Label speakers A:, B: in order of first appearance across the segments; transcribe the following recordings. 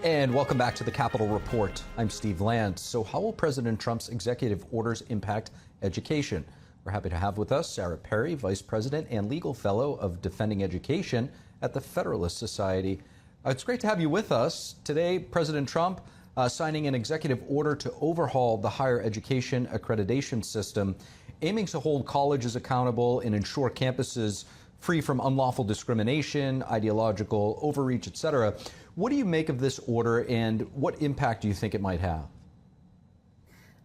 A: And welcome back to the Capitol Report. I'm Steve Land. So how will President Trump's executive orders impact education? We're happy to have with us Parshall Perry, Vice President and Legal Fellow of Defending Education at the Federalist Society. It's great to have you with us. Today, President Trump signing an executive order to overhaul the higher education accreditation system, aiming to hold colleges accountable and ensure campuses free from unlawful discrimination, ideological overreach, etc. What do you make of this order, and what impact do you think it might have?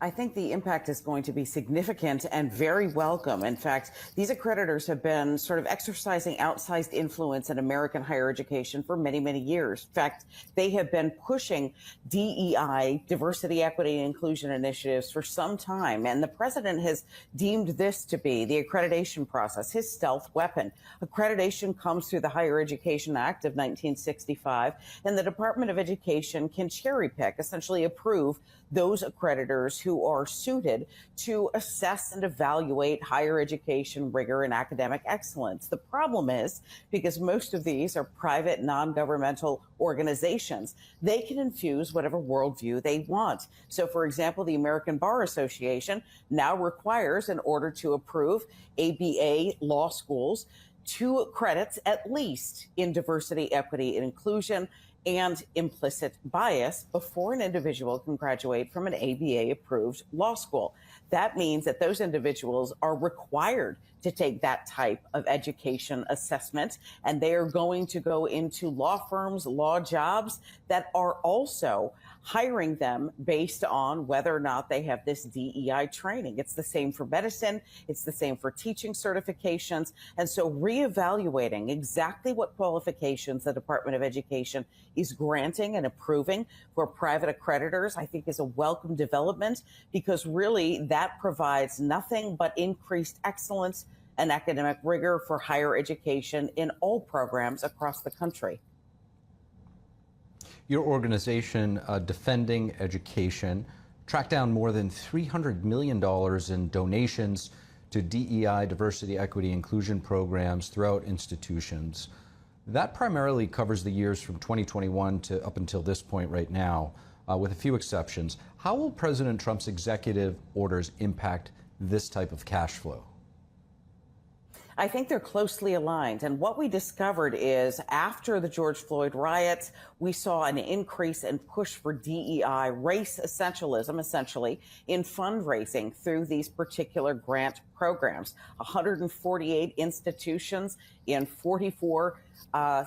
B: I think the impact is going to be significant and very welcome. In fact, these accreditors have been sort of exercising outsized influence in American higher education for many, many years. In fact, they have been pushing DEI, diversity, equity, and inclusion initiatives for some time. And the president has deemed this to be the accreditation process, his stealth weapon. Accreditation comes through the Higher Education Act of 1965, and the Department of Education can cherry pick, essentially approve those accreditors who are suited to assess and evaluate higher education rigor and academic excellence. The problem is, because most of these are private, non-governmental organizations, they can infuse whatever worldview they want. So, for example, the American Bar Association now requires, in order to approve ABA law schools, 2 credits at least in diversity, equity, and inclusion, and implicit bias before an individual can graduate from an ABA-approved law school. That means that those individuals are required to take that type of education assessment, and they are going to go into law firms, law jobs that are also hiring them based on whether or not they have this DEI training. It's the same for medicine. It's the same for teaching certifications. And so reevaluating exactly what qualifications the Department of Education is granting and approving for private accreditors, I think, is a welcome development, because really that provides nothing but increased excellence and academic rigor for higher education in all programs across the country.
A: Your organization, Defending Education, tracked down more than $300 million in donations to DEI, diversity, equity, inclusion programs throughout institutions. That primarily covers the years from 2021 to up until this point right now, with a few exceptions. How will President Trump's executive orders impact this type of cash flow?
B: I think they're closely aligned. And what we discovered is after the George Floyd riots, we saw an increase in push for DEI, race essentialism, essentially, in fundraising through these particular grant programs. 148 institutions in 44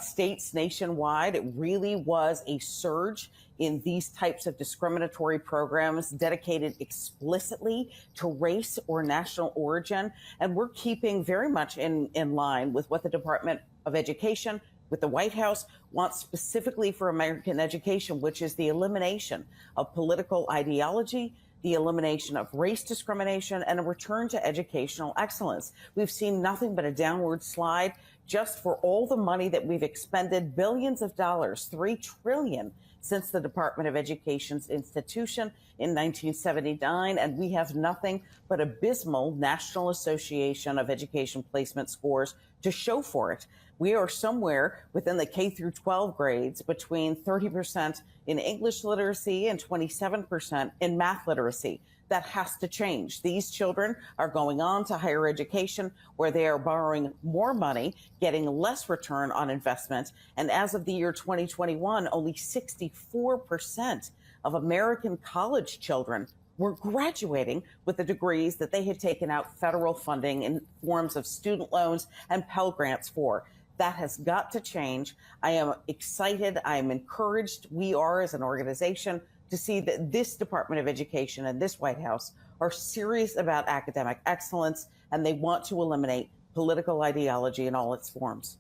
B: states nationwide. It really was a surge in these types of discriminatory programs dedicated explicitly to race or national origin. And we're keeping very much in line with what the Department of Education, with the White House, wants specifically for American education, which is the elimination of political ideology, the elimination of race discrimination, and a return to educational excellence. We've seen nothing but a downward slide just for all the money that we've expended, billions of dollars, $3 trillion since the Department of Education's institution in 1979, and we have nothing but abysmal National Association of Education Placement scores to show for it. We are somewhere within the K through 12 grades between 30% in English literacy and 27% in math literacy. That has to change. These children are going on to higher education where they are borrowing more money, getting less return on investment. And as of the year 2021, only 64% of American college children were graduating with the degrees that they had taken out federal funding in forms of student loans and Pell Grants for. That has got to change. I am excited. I am encouraged. We are, as an organization, to see that this Department of Education and this White House are serious about academic excellence, and they want to eliminate political ideology in all its forms.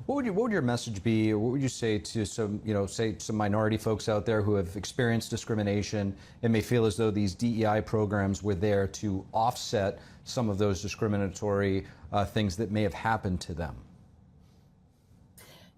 A: What would your message be, or what would you say to some minority folks out there who have experienced discrimination and may feel as though these DEI programs were there to offset some of those discriminatory things that may have happened to them?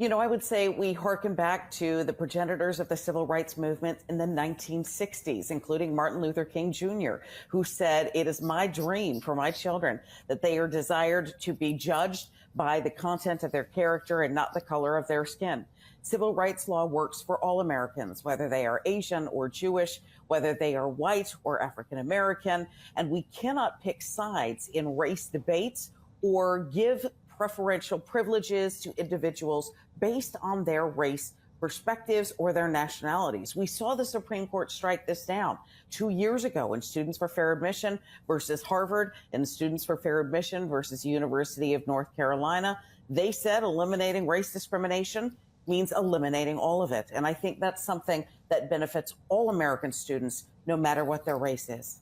B: I would say we hearken back to the progenitors of the civil rights movement in the 1960s, including Martin Luther King Jr., who said, "It is my dream for my children that they are desired to be judged by the content of their character and not the color of their skin." Civil rights law works for all Americans, whether they are Asian or Jewish, whether they are white or African American, and we cannot pick sides in race debates or give preferential privileges to individuals based on their race perspectives or their nationalities. We saw the Supreme Court strike this down 2 years ago in Students for Fair Admission versus Harvard and Students for Fair Admission versus University of North Carolina. They said eliminating race discrimination means eliminating all of it. And I think that's something that benefits all American students, no matter what their race is.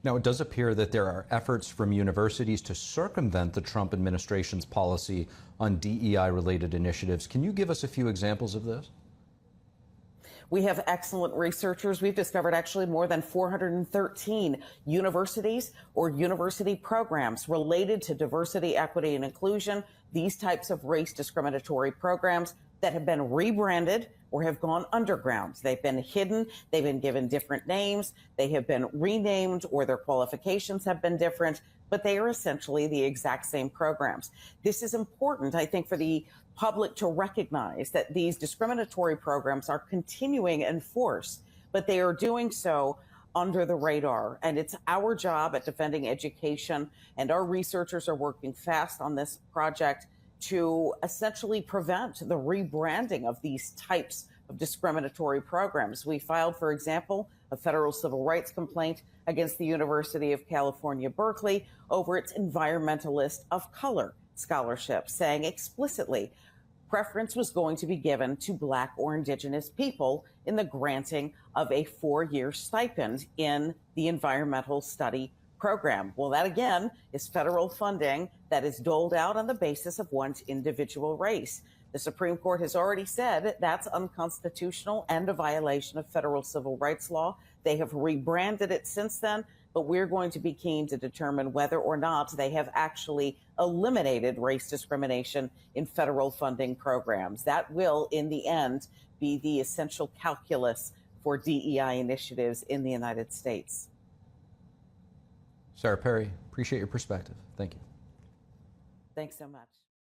A: Now, it does appear that there are efforts from universities to circumvent the Trump administration's policy on DEI-related initiatives. Can you give us a few examples of this?
B: We have excellent researchers. We've discovered actually more than 413 universities or university programs related to diversity, equity, and inclusion, these types of race discriminatory programs that have been rebranded or have gone underground. They've been hidden. They've been given different names. They have been renamed or their qualifications have been different, but they are essentially the exact same programs. This is important, I think, for the public to recognize that these discriminatory programs are continuing in force, but they are doing so under the radar. And it's our job at Defending Education, and our researchers are working fast on this project to essentially prevent the rebranding of these types of discriminatory programs. We filed, for example, a federal civil rights complaint against the University of California, Berkeley over its environmentalist of color scholarship, saying explicitly preference was going to be given to Black or Indigenous people in the granting of a 4-year stipend in the environmental study program. Well, that again is federal funding that is doled out on the basis of one's individual race. The Supreme Court has already said that's unconstitutional and a violation of federal civil rights law. They have rebranded it since then, but we're going to be keen to determine whether or not they have actually eliminated race discrimination in federal funding programs. That will, in the end, be the essential calculus for DEI initiatives in the United States.
A: Sarah Perry, appreciate your perspective. Thank you.
B: Thanks so much.